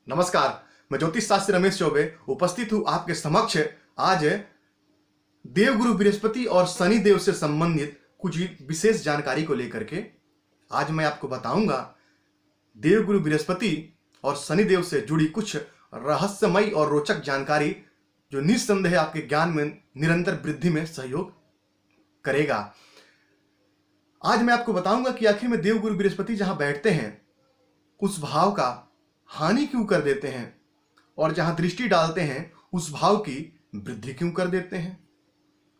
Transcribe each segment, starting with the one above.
नमस्कार। मैं ज्योतिष शास्त्री रमेश चौबे उपस्थित हूं आपके समक्ष आज देवगुरु बृहस्पति और शनि देव से संबंधित कुछ विशेष जानकारी को लेकर के। आज मैं आपको बताऊंगा देवगुरु बृहस्पति और शनि देव से जुड़ी कुछ रहस्यमयी और रोचक जानकारी जो निस्संदेह आपके ज्ञान में निरंतर वृद्धि में सहयोग करेगा। आज मैं आपको बताऊंगा कि आखिर में देवगुरु बृहस्पति जहां बैठते हैं उस भाव का हानि क्यों कर देते हैं और जहां दृष्टि डालते हैं उस भाव की वृद्धि क्यों कर देते हैं।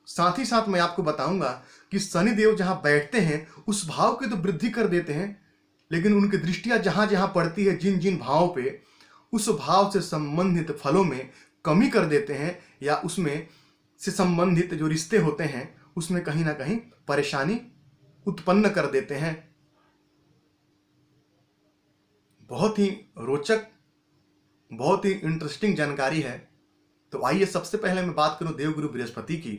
साथ ही साथ मैं आपको बताऊंगा कि शनि देव जहां बैठते हैं उस भाव की तो वृद्धि कर देते हैं, लेकिन उनकी दृष्टियां जहां जहां पड़ती है जिन जिन भावों पे उस भाव से संबंधित फलों में कमी कर देते हैं या उसमें से संबंधित जो रिश्ते होते हैं उसमें कहीं ना कहीं परेशानी उत्पन्न कर देते हैं। बहुत ही रोचक, बहुत ही इंटरेस्टिंग जानकारी है। तो आइए सबसे पहले मैं बात करूं देवगुरु बृहस्पति की।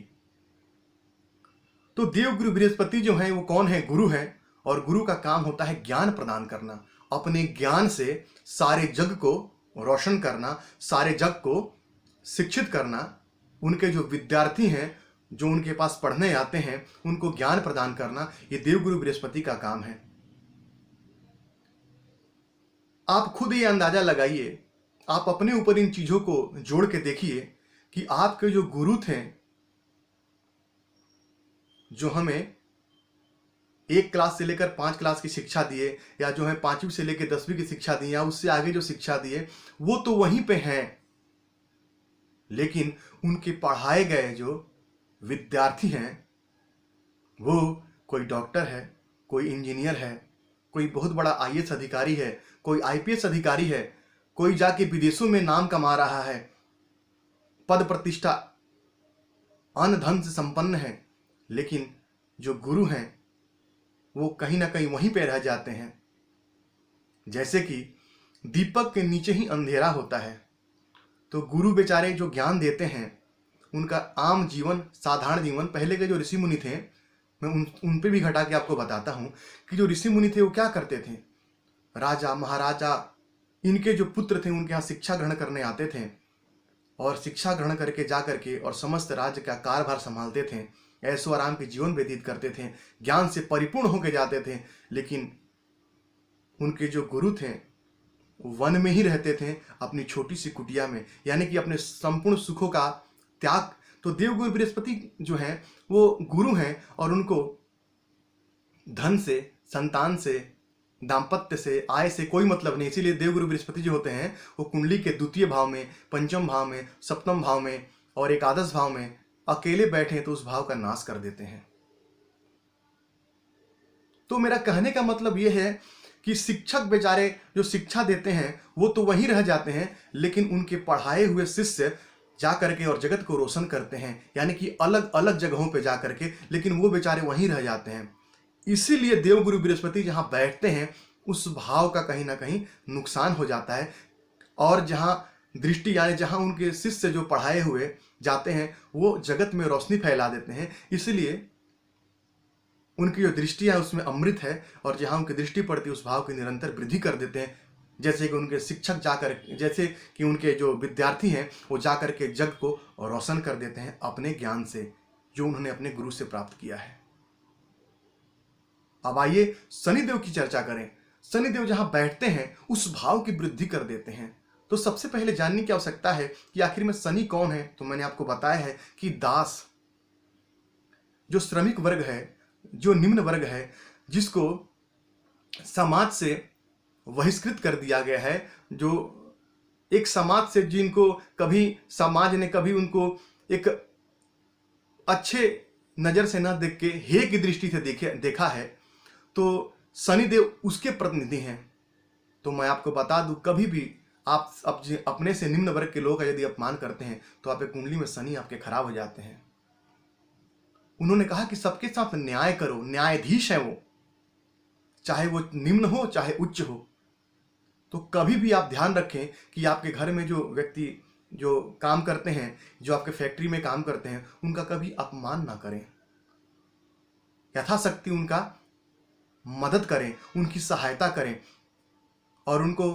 तो देवगुरु बृहस्पति जो है वो कौन है? गुरु है। और गुरु का काम होता है ज्ञान प्रदान करना, अपने ज्ञान से सारे जग को रोशन करना, सारे जग को शिक्षित करना। उनके जो विद्यार्थी हैं जो उनके पास पढ़ने आते हैं उनको ज्ञान प्रदान करना, ये देवगुरु बृहस्पति का काम है। आप खुद ये अंदाजा लगाइए, आप अपने ऊपर इन चीजों को जोड़ के देखिए कि आपके जो गुरु थे जो हमें 1 क्लास से लेकर 5 क्लास की शिक्षा दिए या जो है 5वीं से लेकर 10वीं की शिक्षा दी या उससे आगे जो शिक्षा दिए वो तो वहीं पे हैं, लेकिन उनके पढ़ाए गए जो विद्यार्थी हैं वो कोई डॉक्टर है, कोई इंजीनियर है, कोई बहुत बड़ा आईएएस अधिकारी है, कोई आईपीएस अधिकारी है, कोई जाके विदेशों में नाम कमा रहा है, पद प्रतिष्ठा अन्न धन से संपन्न है, लेकिन जो गुरु हैं वो कहीं ना कहीं वहीं पे रह जाते हैं। जैसे कि दीपक के नीचे ही अंधेरा होता है, तो गुरु बेचारे जो ज्ञान देते हैं उनका आम जीवन, साधारण जीवन, पहले के जो ऋषि मुनि थे मैं उन पे भी घटा के आपको बताता हूं कि जो ऋषि मुनि थे वो क्या करते थे। राजा महाराजा इनके जो पुत्र थे उनके यहाँ शिक्षा ग्रहण करने आते थे और शिक्षा ग्रहण करके जा करके और समस्त राज्य का कार्यभार संभालते थे, ऐशो आराम के जीवन व्यतीत करते थे, ज्ञान से परिपूर्ण होकर जाते थे। लेकिन उनके जो गुरु थे वन में ही रहते थे अपनी छोटी सी कुटिया में, यानी कि अपने संपूर्ण सुखों का त्याग। तो देवगुरु बृहस्पति जो हैं वो गुरु हैं और उनको धन से, संतान से, दाम्पत्य से, आय से कोई मतलब नहीं। इसीलिए देवगुरु बृहस्पति जो होते हैं वो कुंडली के द्वितीय भाव में, पंचम भाव में, सप्तम भाव में और एकादश भाव में अकेले बैठे तो उस भाव का नाश कर देते हैं। तो मेरा कहने का मतलब यह है कि शिक्षक बेचारे जो शिक्षा देते हैं वो तो वहीं रह जाते हैं, लेकिन उनके पढ़ाए हुए शिष्य जा करके और जगत को रोशन करते हैं, यानी कि अलग अलग जगहों पे जा करके, लेकिन वो बेचारे वहीं रह जाते हैं। इसीलिए देवगुरु बृहस्पति जहां बैठते हैं उस भाव का कहीं ना कहीं नुकसान हो जाता है। और जहां दृष्टि यानी जहां उनके शिष्य जो पढ़ाए हुए जाते हैं वो जगत में रोशनी फैला देते हैं। इसलिए उनकी जो दृष्टि है उसमें अमृत है और जहां उनकी दृष्टि पड़ती है उस भाव की निरंतर वृद्धि कर देते हैं। जैसे कि उनके शिक्षक जाकर, जैसे कि उनके जो विद्यार्थी हैं वो जाकर के जग को रोशन कर देते हैं अपने ज्ञान से जो उन्होंने अपने गुरु से प्राप्त किया है। अब आइए शनिदेव की चर्चा करें। शनिदेव जहां बैठते हैं उस भाव की वृद्धि कर देते हैं। तो सबसे पहले जानने की आवश्यकता है कि आखिर में शनि कौन है। तो मैंने आपको बताया है कि दास, जो श्रमिक वर्ग है, जो निम्न वर्ग है, जिसको समाज से बहिष्कृत कर दिया गया है, जो एक समाज से जिनको कभी समाज ने कभी उनको एक अच्छे नजर से न देख के हे की दृष्टि से देखा है, तो शनिदेव उसके प्रतिनिधि हैं। तो मैं आपको बता दूं, कभी भी आप अपने से निम्न वर्ग के लोग का यदि अपमान करते हैं तो आपके कुंडली में शनि आपके खराब हो जाते हैं। उन्होंने कहा कि सबके साथ न्याय करो, न्यायाधीश है वो, चाहे वो निम्न हो चाहे उच्च हो। तो कभी भी आप ध्यान रखें कि आपके घर में जो व्यक्ति जो काम करते हैं, जो आपके फैक्ट्री में काम करते हैं, उनका कभी अपमान ना करें, यथाशक्ति उनका मदद करें, उनकी सहायता करें और उनको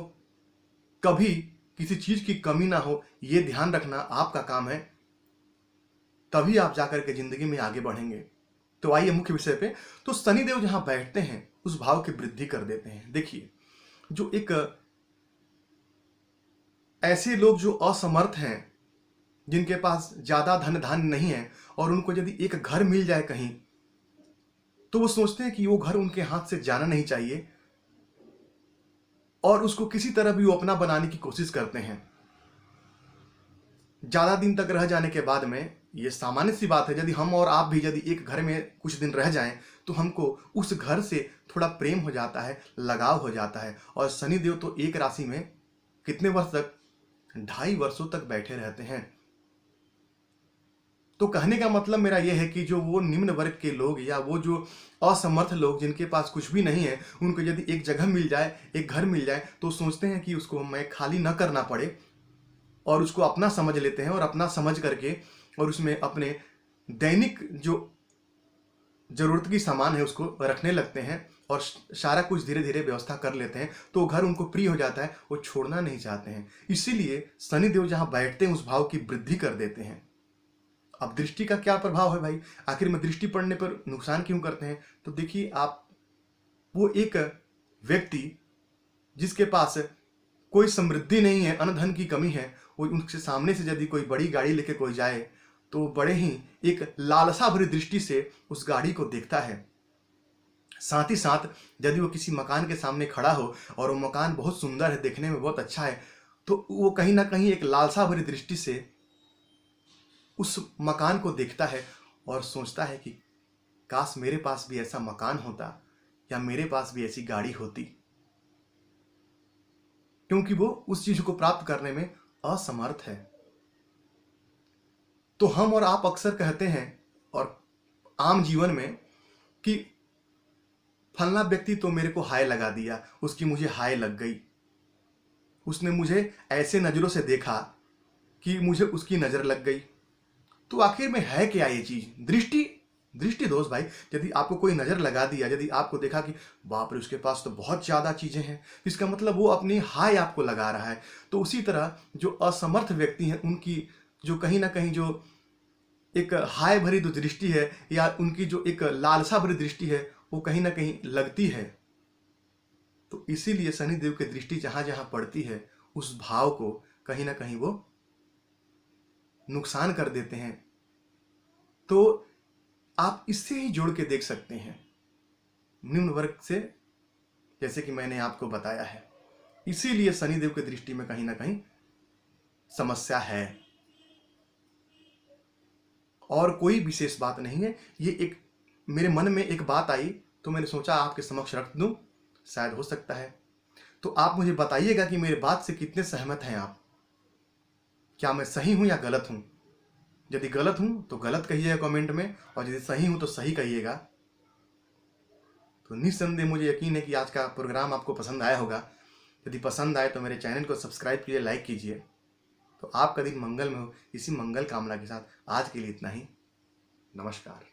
कभी किसी चीज की कमी ना हो, ये ध्यान रखना आपका काम है। तभी आप जाकर के जिंदगी में आगे बढ़ेंगे। तो आइए मुख्य विषय पे। तो शनिदेव जहां बैठते हैं उस भाव की वृद्धि कर देते हैं। देखिए, जो एक ऐसे लोग जो असमर्थ हैं, जिनके पास ज्यादा धन धान्य नहीं है, और उनको यदि एक घर मिल जाए कहीं, तो वो सोचते हैं कि वो घर उनके हाथ से जाना नहीं चाहिए, और उसको किसी तरह भी वो अपना बनाने की कोशिश करते हैं। ज्यादा दिन तक रह जाने के बाद में, ये सामान्य सी बात है, यदि हम और आप भी यदि एक घर में कुछ दिन रह जाएं, तो हमको उस घर से थोड़ा प्रेम हो जाता है, लगाव हो जाता है। और शनिदेव तो एक राशि में कितने वर्ष तक, 2.5 वर्षों तक बैठे रहते हैं। तो कहने का मतलब मेरा यह है कि जो वो निम्न वर्ग के लोग या वो जो असमर्थ लोग जिनके पास कुछ भी नहीं है, उनको यदि एक जगह मिल जाए, एक घर मिल जाए, तो सोचते हैं कि उसको हमें खाली न करना पड़े, और उसको अपना समझ लेते हैं, और अपना समझ करके और उसमें अपने दैनिक जो जरूरत की सामान है उसको रखने लगते हैं, और सारा कुछ धीरे धीरे व्यवस्था कर लेते हैं। तो घर उनको प्रिय हो जाता है, वो छोड़ना नहीं चाहते हैं। इसीलिए शनिदेव जहां बैठते हैं उस भाव की वृद्धि कर देते हैं। अब दृष्टि का क्या प्रभाव है भाई, आखिर में दृष्टि पड़ने पर नुकसान क्यों करते हैं? तो देखिए, आप वो एक व्यक्ति जिसके पास कोई समृद्धि नहीं है, अन्न धन की कमी है, वो उनके सामने से यदि कोई बड़ी गाड़ी लेके कोई जाए, तो बड़े ही एक लालसा भरी दृष्टि से उस गाड़ी को देखता है। साथ ही साथ यदि वो किसी मकान के सामने खड़ा हो और वो मकान बहुत सुंदर है, देखने में बहुत अच्छा है, तो वो कहीं ना कहीं एक लालसा भरी दृष्टि से उस मकान को देखता है और सोचता है कि काश मेरे पास भी ऐसा मकान होता, या मेरे पास भी ऐसी गाड़ी होती, क्योंकि वो उस चीज को प्राप्त करने में असमर्थ है। तो हम और आप अक्सर कहते हैं और आम जीवन में कि फलना व्यक्ति तो मेरे को हाय लगा दिया, उसकी मुझे हाय लग गई, उसने मुझे ऐसे नजरों से देखा कि मुझे उसकी नजर लग गई। तो आखिर में है क्या ये चीज? दृष्टि। दृष्टि दोष भाई। यदि आपको कोई नजर लगा दिया, यदि आपको देखा कि बाप रे उसके पास तो बहुत ज्यादा चीजें हैं, इसका मतलब वो अपनी हाय आपको लगा रहा है। तो उसी तरह जो असमर्थ व्यक्ति हैं, उनकी जो कहीं ना कहीं जो एक हाय भरी जो दृष्टि है, या उनकी जो एक लालसा भरी दृष्टि है, वो कहीं ना कहीं लगती है। तो इसीलिए शनिदेव की दृष्टि जहां जहां पड़ती है, उस भाव को कहीं ना कहीं वो नुकसान कर देते हैं। तो आप इससे ही जोड़ के देख सकते हैं निम्न वर्ग से, जैसे कि मैंने आपको बताया है। इसीलिए शनिदेव की दृष्टि में कहीं ना कहीं समस्या है, और कोई विशेष बात नहीं है। ये एक मेरे मन में एक बात आई, तो मैंने सोचा आपके समक्ष रख दूं, शायद हो सकता है। तो आप मुझे बताइएगा कि मेरे बात से कितने सहमत हैं आप। क्या मैं सही हूं या गलत हूं? यदि गलत हूं तो गलत कहिएगा कमेंट में, और यदि सही हूं तो सही कहिएगा। तो निस्संदेह मुझे यकीन है कि आज का प्रोग्राम आपको पसंद आया होगा। यदि पसंद आए तो मेरे चैनल को सब्सक्राइब कीजिए, लाइक कीजिए। तो आपका दिन मंगल में हो, इसी मंगल कामना के साथ आज के लिए इतना ही। नमस्कार।